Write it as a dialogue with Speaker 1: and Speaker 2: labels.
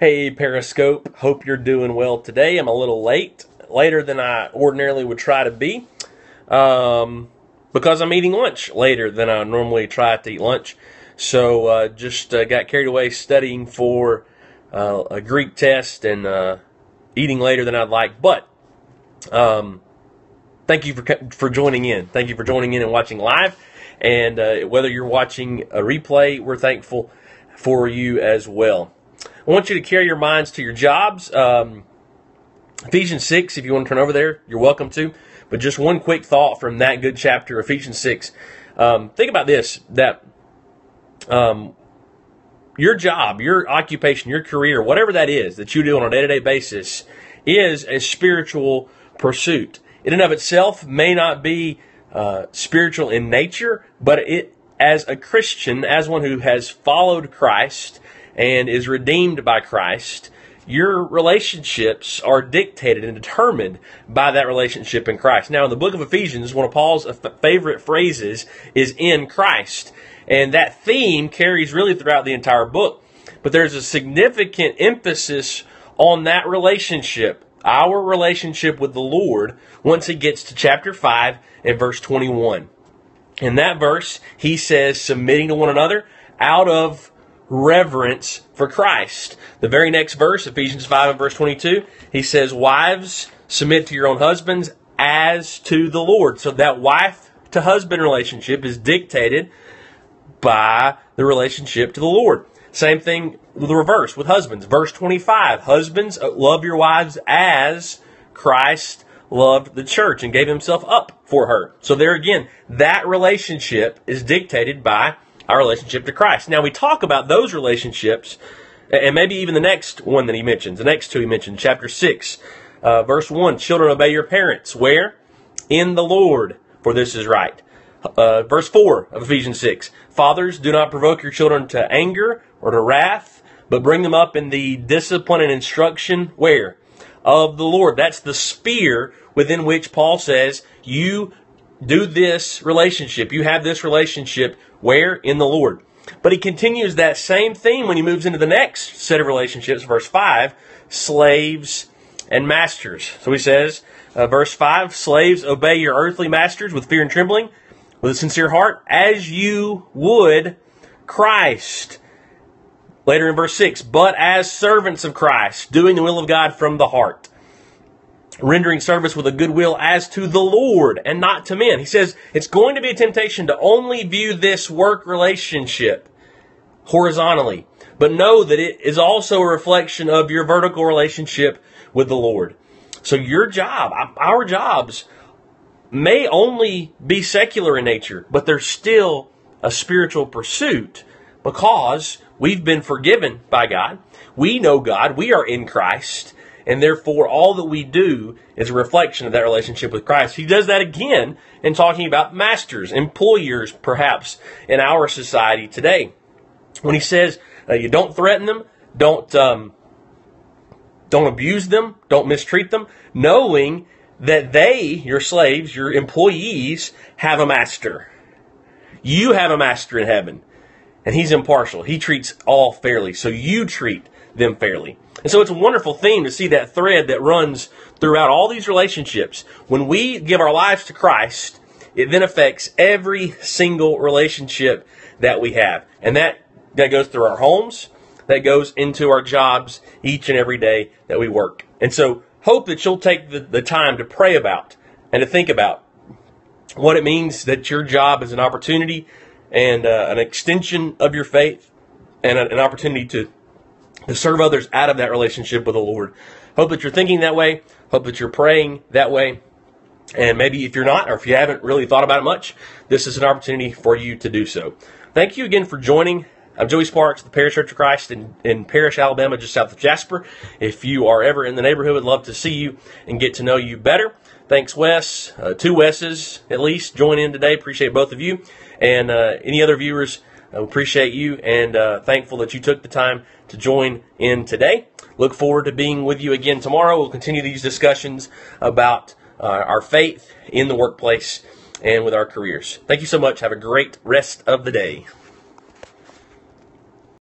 Speaker 1: Hey Periscope, hope you're doing well today. I'm a little later than I ordinarily would try to be, because I'm eating lunch later than I normally try to eat lunch. So just got carried away studying for a Greek test and eating later than I'd like. But thank you for joining in. Thank you for joining in and watching live. And whether you're watching a replay, we're thankful for you as well. I want you to carry your minds to your jobs. Ephesians 6, if you want to turn over there, you're welcome to. But just one quick thought from that good chapter, Ephesians 6. Think about this, that your job, your occupation, your career, whatever that is that you do on a day-to-day basis is a spiritual pursuit. In and of itself may not be spiritual in nature, but it, as a Christian, as one who has followed Christ and is redeemed by Christ, your relationships are dictated and determined by that relationship in Christ. Now, in the book of Ephesians, one of Paul's favorite phrases is "in Christ," and that theme carries really throughout the entire book. But there's a significant emphasis on that relationship, our relationship with the Lord, once he gets to chapter 5 and verse 21. In that verse, he says, submitting to one another out of reverence for Christ. The very next verse, Ephesians 5 and verse 22, he says, wives, submit to your own husbands as to the Lord. So that wife to husband relationship is dictated by the relationship to the Lord. Same thing with the reverse with husbands. Verse 25, husbands, love your wives as Christ loved the church and gave himself up for her. So there again, that relationship is dictated by our relationship to Christ. Now we talk about those relationships, and maybe even the next one that he mentions, the next two he mentioned, chapter 6, verse 1, children, obey your parents. Where? In the Lord, for this is right. Verse 4 of Ephesians 6, fathers, do not provoke your children to anger or to wrath, but bring them up in the discipline and instruction, where? Of the Lord. That's the sphere within which Paul says you do this relationship. You have this relationship where? In the Lord. But he continues that same theme when he moves into the next set of relationships, verse 5, slaves and masters. So he says, verse 5, slaves, obey your earthly masters with fear and trembling, with a sincere heart, as you would Christ. Later in verse 6, but as servants of Christ, doing the will of God from the heart, rendering service with a good will as to the Lord and not to men. He says it's going to be a temptation to only view this work relationship horizontally, but know that it is also a reflection of your vertical relationship with the Lord. So your job, our jobs, may only be secular in nature, but they're still a spiritual pursuit because we've been forgiven by God. We know God. We are in Christ. And therefore, all that we do is a reflection of that relationship with Christ. He does that again in talking about masters, employers, perhaps, in our society today. When he says, you don't threaten them, don't abuse them, don't mistreat them, knowing that they, your slaves, your employees, have a master. You have a master in heaven, and he's impartial. He treats all fairly, so you treat them fairly. And so it's a wonderful theme to see that thread that runs throughout all these relationships. When we give our lives to Christ, it then affects every single relationship that we have. And that goes through our homes, that goes into our jobs each and every day that we work. And so hope that you'll take the time to pray about and to think about what it means that your job is an opportunity and an extension of your faith and an opportunity to serve others out of that relationship with the Lord. Hope that you're thinking that way. Hope that you're praying that way. And maybe if you're not, or if you haven't really thought about it much, this is an opportunity for you to do so. Thank you again for joining. I'm Joey Sparks, the Parish Church of Christ in Parrish, Alabama, just south of Jasper. If you are ever in the neighborhood, I'd love to see you and get to know you better. Thanks, Wes. Two Wes's, at least, join in today. Appreciate both of you. And any other viewers, appreciate you and thankful that you took the time to join in today. Look forward to being with you again tomorrow. We'll continue these discussions about our faith in the workplace and with our careers. Thank you so much. Have a great rest of the day.